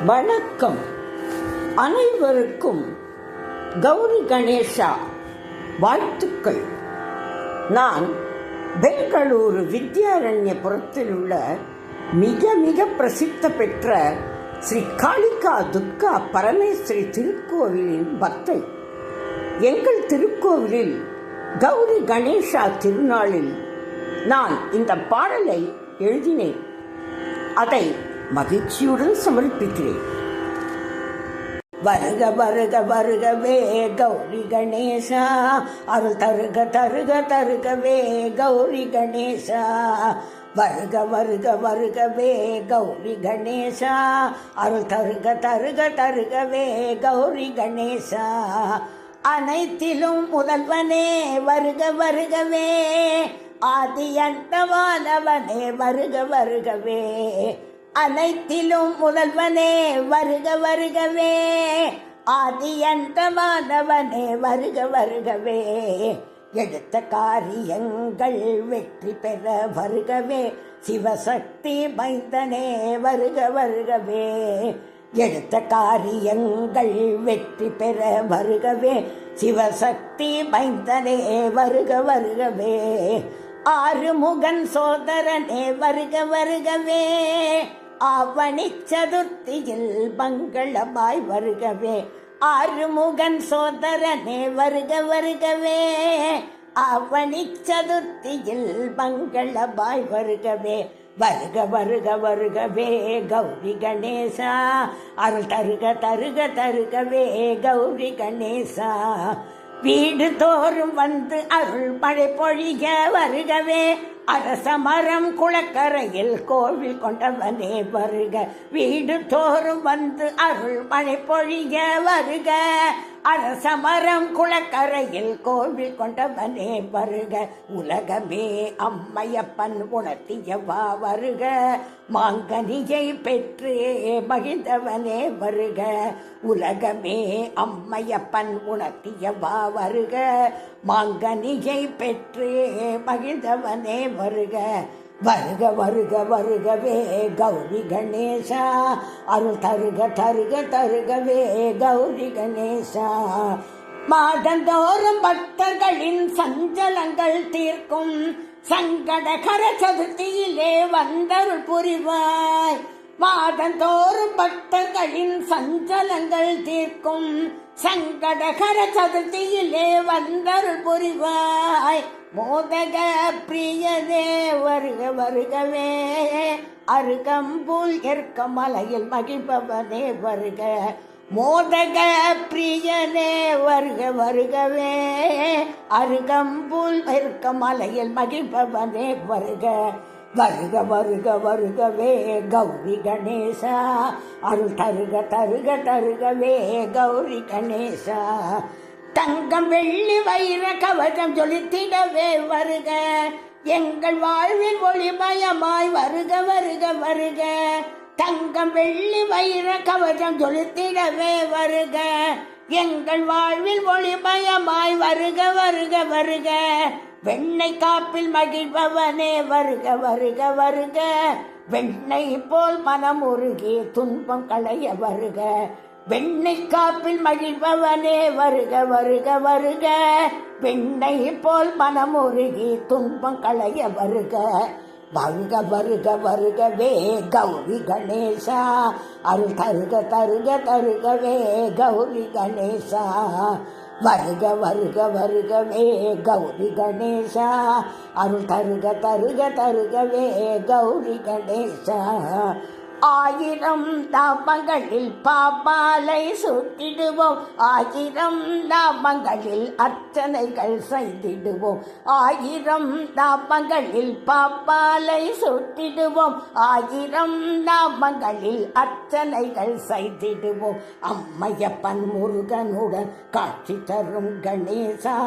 வணக்கம். அனைவருக்கும் கௌரி கணேசா வாழ்த்துக்கள். நான் பெங்களூரு வித்யாரண்யபுரத்தில் உள்ள மிக மிக பிரசித்த பெற்ற ஸ்ரீ காளிகா துர்கா பரமேஸ்வரி திருக்கோவிலின் பக்தை. எங்கள் திருக்கோவிலில் கௌரி கணேசா திருநாளில் நான் இந்த பாடலை எழுதினேன். அதை மகிழ்ச்சியுடன் சமர்ப்பிக்கிறேன். வருக வருக வருகவே கௌரி கணேசா, அருள் தருக தருக தருகவே கௌரி கணேசா. வருக வருக வருகவே கௌரி கணேசா, அருள் தருக தருக தருகவே கௌரி கணேசா. அனைத்திலும் முதல்வனே வருக வருகவே, ஆதி அந்தவானவனே வருக வருகவே. அனைத்திலும் முதல்வனே வருக வருகவே, ஆதி அந்தமானவனே வருக வருகவே. எடுத்த காரியங்கள் வெற்றி பெற வருகவே, சிவசக்தி மைந்தனே வருக வருகவே. எடுத்த காரியங்கள் வெற்றி பெற வருகவே, சிவசக்தி மைந்தனே வருக வருகவே. ஆறுமுகன் சோதரனே வருக வருகவே, ஆவணி சதுர்த்தியில் மங்களமாய் வருகவே. ஆறுமுகன் சோதரனே வருக வருகவே, ஆவணி சதுர்த்தியில் மங்களமாய் வருகவே. வருக வருக வருகவே கௌரி கணேசா, அருள் தருக தருக தருகவே கௌரி கணேசா. வீடு தோறும் வந்து அருள் மழை பொழிக வருகவே, அரச மரம் குளக்கரையில் கோவில் கொண்டவனே வருக. வீடு தோறும் வந்து அருள் மழை பொழிக வருக, அரச மரம் குளக்கரையில் கோவில் கொண்டவனே வருக. உலகமே அம்மையப்பன் உணர்த்தியவா வருக, மாங்கனியை பெற்று மகிழ்ந்தவனே வருக. உலகமே அம்மையப்பன் உணர்த்தியவா வருக, மாங்கனியை பெற்று மகிழ்ந்தவனே வருக. வருக வருக வருகவே கௌரி கணேசா, அருள் தருக தருக தருகவே கௌரி கணேசா. மாதந்தோறும் பக்தர்களின் சஞ்சலங்கள் தீர்க்கும் சங்கடகர சதுர்த்தியிலே வந்தருள் புரிவாய். மாதந்தோறும் பக்தர்களின் சஞ்சலங்கள் தீர்க்கும் சங்கடகர சதுர்த்தியிலே வந்தருள் புரிவாய். மோதக பிரியனே வருக வருகவே, அருகம்புல் ஏற்க மலையில் மகிழ்பவனே வருக. மோதக பிரியனே வருக வருகவே, அருகம்புல் ஏற்க மலையில் மகிழ்பவனே வருக. வருக வருக வருகவே கௌரி கணேசா, அருள் தருக தருக தருகவே கௌரி கணேசா. தங்கம் வெள்ளி வைர கவசம் ஜொலித்திடவே வருக, எங்கள் வாழ்வில் ஒளிமயமாய் வருக வருக வருக. தங்கம் வெள்ளி வைர கவசம் ஜொலித்திடவே வருக, எங்கள் வாழ்வில் ஒளிமயமாய் வருக வருக வருக. வெண்ணை காப்பில் மகிழ்பவனே வருக வருக வருக, வெண்ணை போல் மனம் உருகி துன்பம் களைய வருக. வெண்ணை காப்பில் மகிழ்பவனே வருக வருக வருக, வெண்ணை போல் மனம் உருகி துன்பம் களைய வருக. வருக வருக வருகவே கௌரி கணேசா, அருள் தருக தருக தருகவே கௌரி கணேசா. வருக வருக வருகவே கௌரி கணேசா, அருள் தருக தருக தருகவே கௌரி கணேசா. ஆயிரம் நாமங்களில் பாமாலை சூட்டிடுவோம், ஆயிரம் நாமங்களில் அர்ச்சனைகள் செய்திடுவோம். ஆயிரம் நாமங்களில் பாமாலை சூட்டிடுவோம், ஆயிரம் நாமங்களில் அர்ச்சனைகள் செய்திடுவோம். அம்மையப்பன் முருகனுடன் காட்சி தரும் கணேசா,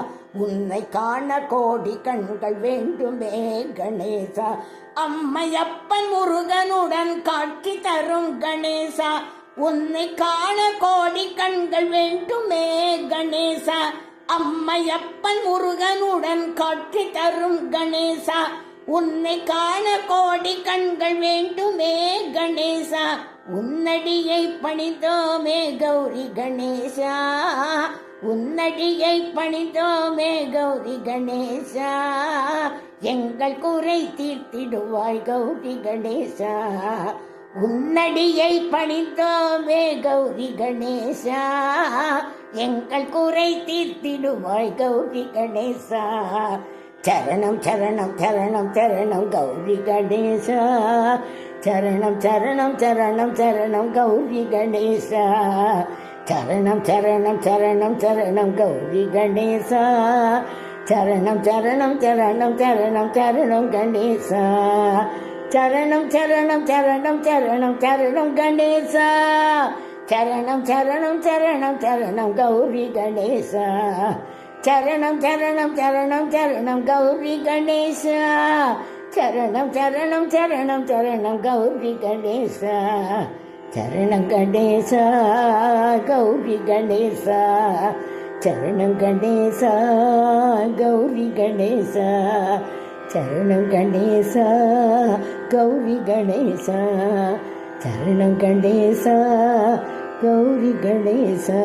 உன்னை காண கோடி கண்கள் வேண்டுமே கணேசா. அம்மையப்பன் முருகனுடன் காட்சி தரும் கணேசா, உன்னை காண கோடி கண்கள் வேண்டுமே கணேசா. அம்மையப்பன் முருகனுடன் காட்சி தரும் கணேசா, உன்னை காண கோடி கண்கள் வேண்டுமே கணேசா, உன்னடியை பணிந்தோமே கௌரி கணேசா, உன்னடியை பணிந்தோமே கௌரி கணேசா, எங்கள் குறை தீர்த்திடுவாய் கௌரி கணேசா, உன்னடியை பணிந்தோமே கௌரி கணேசா, எங்கள் குறை தீர்த்திடுவாய் கௌரி கணேசா, சரணம் சரணம் சரணம் சரணம் கௌரி கணேசா, சரணம் சரணம் சரணம் சரணம் கௌரி கணேசா, சரணம் சரணம் சரணம் சரணம் கௌரி கணேசா, சரணம் சரணம் சரணம் சரணம் சரணம் கணேசா, சரணம் சரணம் சரணம் சரணம் சரணம் கணேசா, சரணம் சரணம் சரணம் சரணம் கௌரி கணேசா, சரணம் சரணம் சரணம் சரணம் கௌரி கணேசா, சரணம் சரணம் சரணம் சரணம் கௌரி கணேசா, சரணம் கணேசா கௌரி கணேசா, சரணம் கணேசா கௌரி கணேசா, சரணம் கணேசா கௌரி கணேசா, சரணம் கணேசா கௌரி கணேசா.